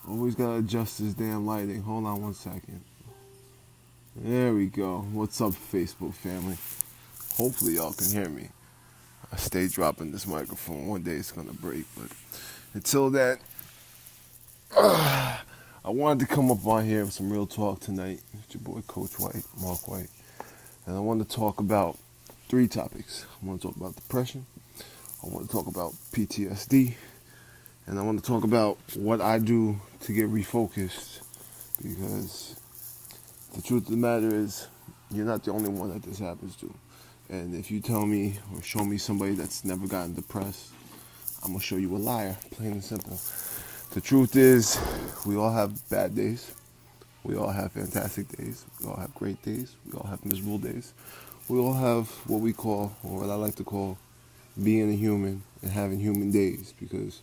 Always gotta adjust this damn lighting. Hold on one second. There we go. What's up, Facebook family? Hopefully y'all can hear me. I stay dropping this microphone. One day it's gonna break, but until then, I wanted to come up on here with some real talk tonight. It's your boy Coach White, Mark White, and I want to talk about 3 topics. I want to talk about depression. I want to talk about PTSD. And I want to talk about what I do to get refocused, because the truth of the matter is, you're not the only one that this happens to. And if you tell me or show me somebody that's never gotten depressed, I'm going to show you a liar, plain and simple. The truth is, we all have bad days. We all have fantastic days. We all have great days. We all have miserable days. We all have what we call, or what I like to call, being a human and having human days, because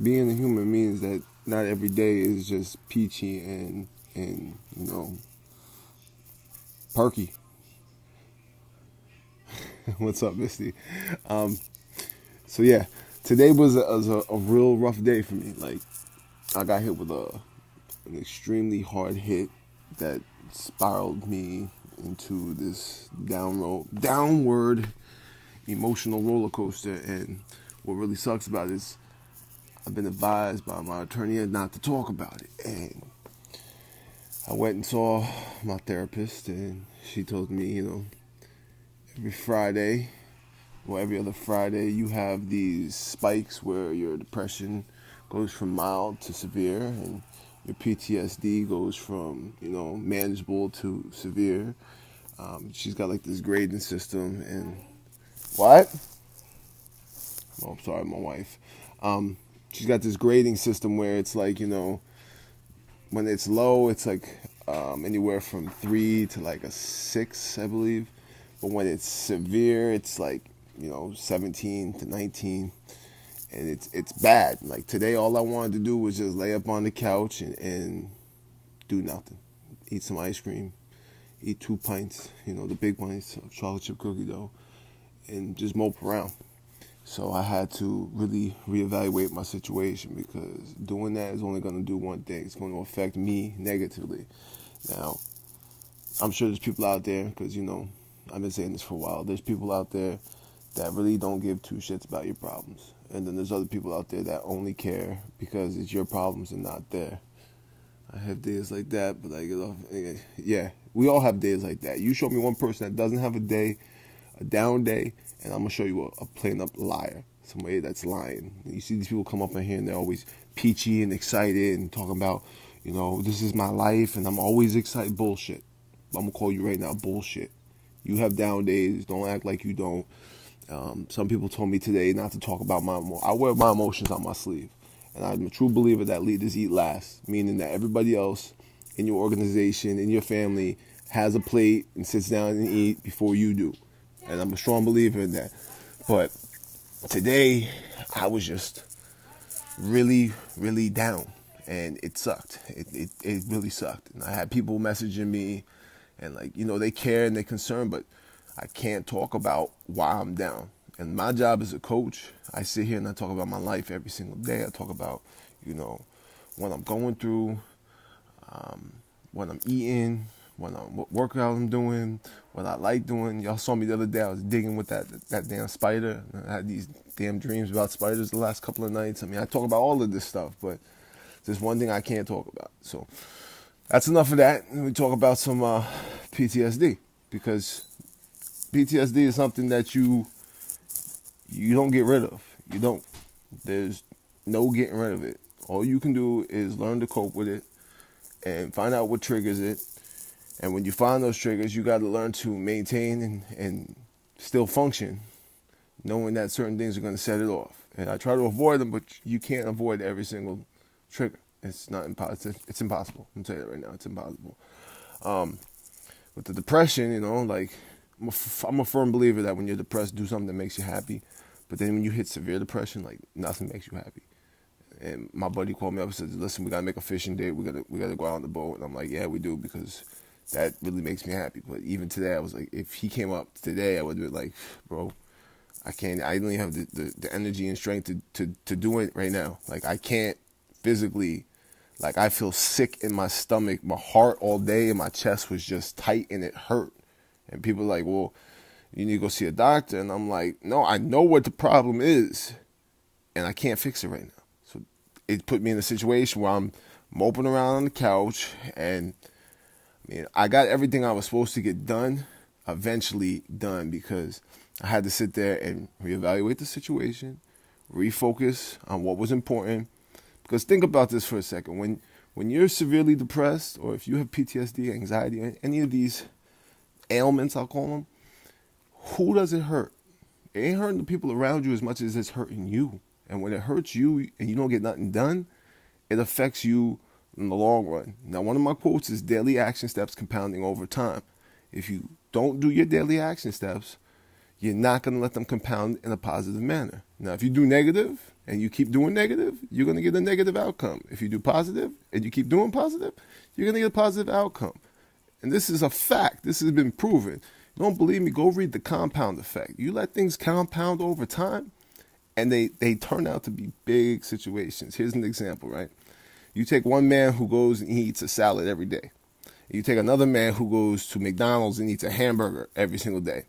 being a human means that not every day is just peachy and perky. What's up, Misty? So yeah, today was a real rough day for me. Like, I got hit with an extremely hard hit that spiraled me into this downward emotional roller coaster. And what really sucks about it is, I've been advised by my attorney not to talk about it. And I went and saw my therapist, and she told me, every Friday, or every other Friday, you have these spikes where your depression goes from mild to severe, and your PTSD goes from, manageable to severe. She's got like this grading system, and what? Oh, I'm sorry, my wife. She's got this grading system where it's like, when it's low, it's like anywhere from 3 to like a 6, I believe. But when it's severe, it's like, 17 to 19. And it's bad. Like today, all I wanted to do was just lay up on the couch and do nothing. Eat some ice cream, eat 2 pints, the big pints of chocolate chip cookie dough, and just mope around. So I had to really reevaluate my situation, because doing that is only going to do one thing. It's going to affect me negatively. Now, I'm sure there's people out there, because, I've been saying this for a while. There's people out there that really don't give 2 shits about your problems. And then there's other people out there that only care because it's your problems and not there. I have days like that, but yeah, we all have days like that. You show me one person that doesn't have a down day, and I'm going to show you a plain up liar, somebody that's lying. You see these people come up in here and they're always peachy and excited and talking about, this is my life and I'm always excited. Bullshit. I'm going to call you right now, bullshit. You have down days. Don't act like you don't. Some people told me today not to talk about I wear my emotions on my sleeve. And I'm a true believer that leaders eat last, meaning that everybody else in your organization, in your family, has a plate and sits down and eat before you do. And I'm a strong believer in that. But today, I was just really, really down. And it sucked. It really sucked. And I had people messaging me, and they care and they're concerned, but I can't talk about why I'm down. And my job as a coach, I sit here and I talk about my life every single day. I talk about, what I'm going through, what I'm eating, what workout I'm doing, what I like doing. Y'all saw me the other day. I was digging with that damn spider. I had these damn dreams about spiders the last couple of nights. I mean, I talk about all of this stuff, but there's one thing I can't talk about. So that's enough of that. We talk about some PTSD, because PTSD is something that you don't get rid of. You don't. There's no getting rid of it. All you can do is learn to cope with it and find out what triggers it. And when you find those triggers, you got to learn to maintain and still function, knowing that certain things are going to set it off. And I try to avoid them, but you can't avoid every single trigger. It's not impossible. It's impossible. I'm telling you that right now. It's impossible. With the depression, I'm a firm believer that when you're depressed, do something that makes you happy. But then when you hit severe depression, nothing makes you happy. And my buddy called me up and said, "Listen, we gotta make a fishing date. We gotta go out on the boat." And I'm like, "Yeah, we do, because that really makes me happy." But even today, I was like, if he came up today, I would be like, "Bro, I can't. I don't even have the energy and strength to do it right now. Like, I can't physically Like, I feel sick in my stomach, my heart all day, and my chest was just tight and it hurt. And people are like, well, you need to go see a doctor. And I'm like, no, I know what the problem is, and I can't fix it right now. So it put me in a situation where I'm moping around on the couch, and I mean, I got everything I was supposed to get done, eventually done, because I had to sit there and reevaluate the situation, refocus on what was important. Because think about this for a second. When you're severely depressed, or if you have PTSD, anxiety, any of these ailments, I'll call them, who does it hurt? It ain't hurting the people around you as much as it's hurting you. And when it hurts you and you don't get nothing done, it affects you in the long run. Now, one of my quotes is daily action steps compounding over time. If you don't do your daily action steps, you're not going to let them compound in a positive manner. Now, if you do negative and you keep doing negative, you're going to get a negative outcome. If you do positive and you keep doing positive, you're going to get a positive outcome. And this is a fact. This has been proven. You don't believe me? Go read the compound effect. You let things compound over time, and they turn out to be big situations. Here's an example, right? You take one man who goes and he eats a salad every day. You take another man who goes to McDonald's and eats a hamburger every single day.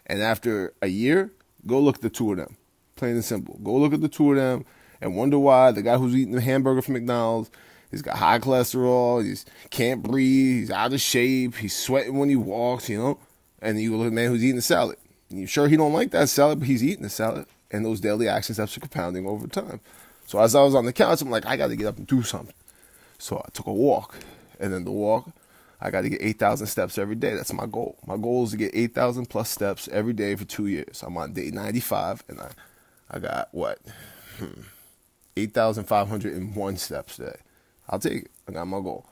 And after a year, go look at the two of them. Plain and simple. Go look at the two of them and wonder why the guy who's eating the hamburger from McDonald's, he's got high cholesterol, he can't breathe, he's out of shape, he's sweating when he walks, you know. And you look at the man who's eating the salad. And you're sure he don't like that salad, but he's eating the salad. And those daily action steps are compounding over time. So as I was on the couch, I'm like, I got to get up and do something. So I took a walk. And then the walk, I got to get 8,000 steps every day. That's my goal. My goal is to get 8,000 plus steps every day for 2 years. I'm on day 95, and I got, 8,501 steps today. I'll take it. I got my goal.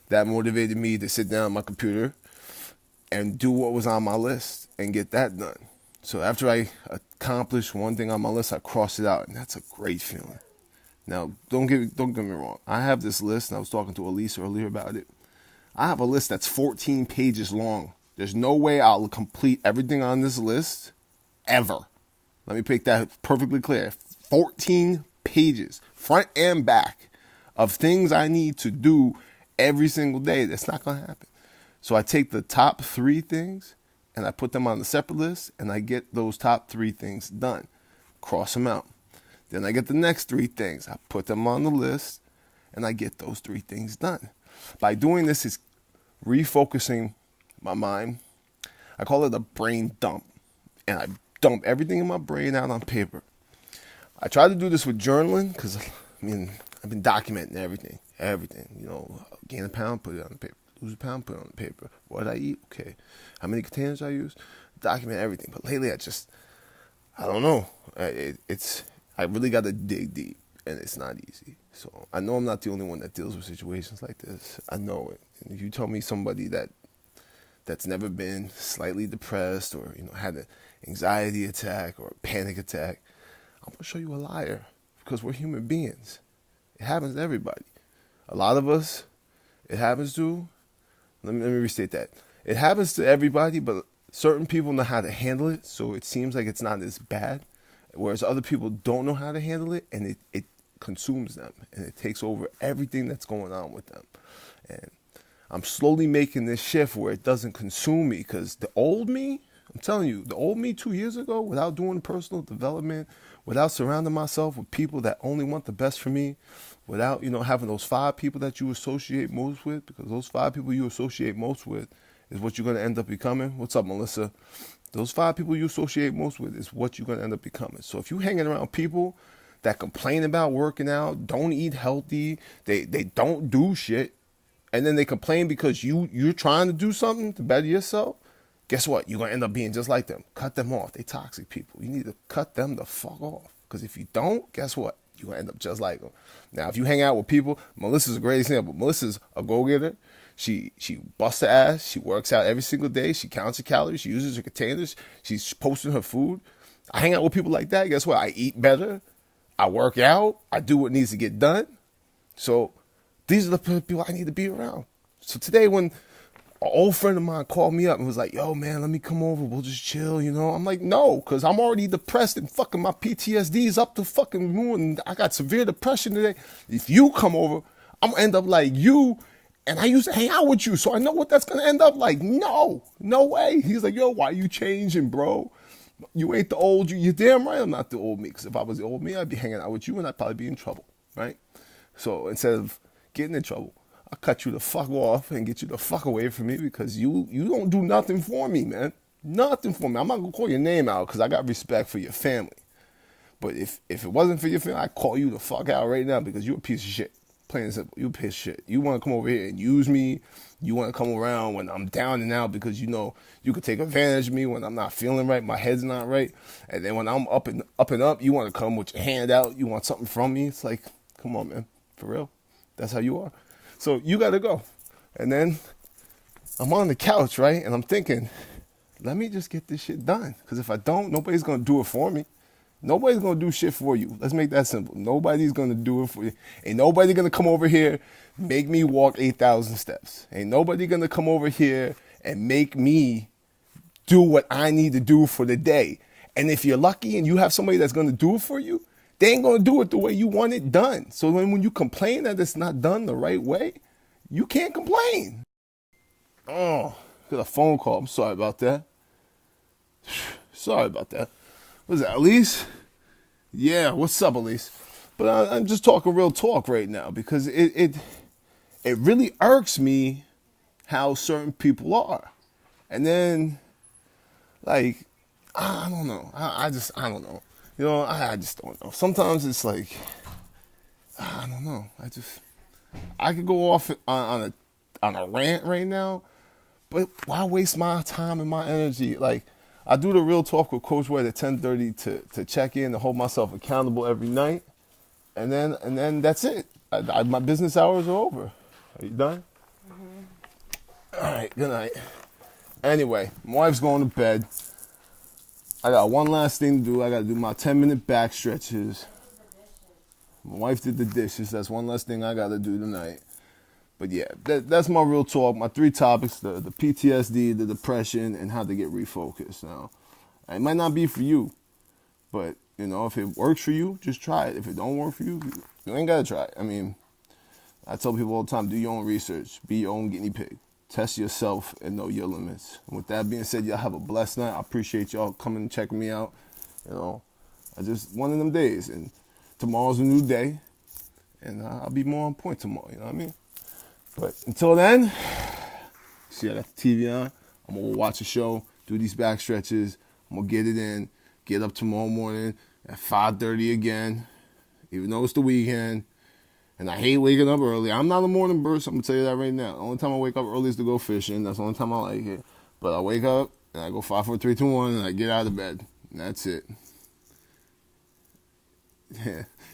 That motivated me to sit down at my computer and do what was on my list and get that done. So after I accomplished one thing on my list, I crossed it out, and that's a great feeling. Now, don't get me wrong. I have this list, and I was talking to Elise earlier about it. I have a list that's 14 pages long. There's no way I'll complete everything on this list ever. Let me make that perfectly clear. 14 pages, front and back, of things I need to do every single day. That's not going to happen. So I take the top 3 things and I put them on the separate list, and I get those top 3 things done. Cross them out. Then I get the next 3 things. I put them on the list, and I get those 3 things done. By doing this, is refocusing my mind. I call it a brain dump. And I dump everything in my brain out on paper. I try to do this with journaling because, I've been documenting everything. You know, gain a pound, put it on the paper. Lose a pound, put it on the paper. What did I eat? Okay. How many containers I use? Document everything. But lately, I don't know. I really got to dig deep, and it's not easy. So I know I'm not the only one that deals with situations like this. I know it. And if you tell me somebody that's never been slightly depressed or, you know, had an anxiety attack or a panic attack, I'm going to show you a liar, because we're human beings. It happens to everybody. A lot of us, it happens to, let me restate that. It happens to everybody, but certain people know how to handle it, so it seems like it's not as bad. Whereas other people don't know how to handle it, and it consumes them, and it takes over everything that's going on with them. And I'm slowly making this shift where it doesn't consume me, because the old me, I'm telling you, the old me 2 years ago, without doing personal development, without surrounding myself with people that only want the best for me, without, you know, having those 5 people that you associate most with, because those 5 people you associate most with is what you're going to end up becoming. What's up, Melissa? Those 5 people you associate most with is what you're going to end up becoming. So if you're hanging around people that complain about working out, don't eat healthy, they don't do shit, and then they complain because you're trying to do something to better yourself, guess what? You're going to end up being just like them. Cut them off. They toxic people. You need to cut them the fuck off. Because if you don't, guess what? You're going to end up just like them. Now, if you hang out with people, Melissa's a great example. Melissa's a go-getter. She busts her ass. She works out every single day. She counts her calories. She uses her containers. She's posting her food. I hang out with people like that. Guess what? I eat better. I work out. I do what needs to get done. So these are the people I need to be around. So today when an old friend of mine called me up and was like, yo, man, let me come over. We'll just chill, you know. I'm like, no, because I'm already depressed and fucking my PTSD is up to fucking moon. I got severe depression today. If you come over, I'm gonna end up like you. And I used to hang out with you, so I know what that's gonna end up like. No, no way. He's like, yo, why you changing, bro? You ain't the old you. You're damn right I'm not the old me. Because if I was the old me, I'd be hanging out with you and I'd probably be in trouble, right? So instead of getting in trouble, I cut you the fuck off and get you the fuck away from me because you don't do nothing for me, man. Nothing for me. I'm not gonna call your name out because I got respect for your family. But if it wasn't for your family, I'd call you the fuck out right now because you're a piece of shit. Plain and simple. You a piece of shit. You want to come over here and use me. You want to come around when I'm down and out because you know you could take advantage of me when I'm not feeling right, my head's not right. And then when I'm up and up, you want to come with your hand out. You want something from me. It's like, come on, man. For real. That's how you are. So you got to go. And then I'm on the couch, right? And I'm thinking, let me just get this shit done. Because if I don't, nobody's going to do it for me. Nobody's going to do shit for you. Let's make that simple. Nobody's going to do it for you. Ain't nobody going to come over here, make me walk 8,000 steps. Ain't nobody going to come over here and make me do what I need to do for the day. And if you're lucky and you have somebody that's going to do it for you, they ain't going to do it the way you want it done. So when you complain that it's not done the right way, you can't complain. Oh, got a phone call. I'm sorry about that. Sorry about that. What's that, Elise? Yeah, what's up, Elise? But I'm just talking real talk right now because it really irks me how certain people are. And then, like, I don't know. I don't know. You know, I just don't know. Sometimes it's like, I don't know. I could go off on a rant right now, but why waste my time and my energy? Like, I do the real talk with Coach White at 10:30 to check in, to hold myself accountable every night, and then that's it. My business hours are over. Are you done? Mm-hmm. All right. Good night. Anyway, my wife's going to bed. I got one last thing to do. I got to do my 10-minute back stretches. My wife did the dishes. That's one last thing I got to do tonight. But yeah, that's my real talk. My 3 topics, the PTSD, the depression, and how to get refocused. Now, it might not be for you, but, you know, if it works for you, just try it. If it don't work for you, you ain't got to try it. I mean, I tell people all the time, do your own research. Be your own guinea pig. Test yourself and know your limits. And with that being said, y'all have a blessed night. I appreciate y'all coming and checking me out. You know, I just one of them days. And tomorrow's a new day. And I'll be more on point tomorrow. You know what I mean? But until then, see, I got the TV on. I'm going to watch a show, do these back stretches. I'm going to get it in, get up tomorrow morning at 5:30 again, even though it's the weekend. And I hate waking up early. I'm not a morning bird, so I'm going to tell you that right now. The only time I wake up early is to go fishing. That's the only time I like it. But I wake up, and I go 5, 4, 3, 2, 1, and I get out of bed. And that's it.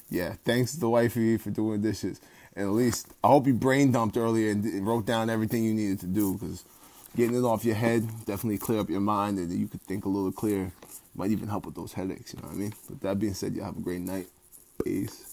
Yeah. Thanks to the wifey for doing dishes. And at least, I hope you brain dumped earlier and wrote down everything you needed to do, because getting it off your head definitely clear up your mind, and you could think a little clearer. Might even help with those headaches, you know what I mean? With that being said, you have a great night. Peace.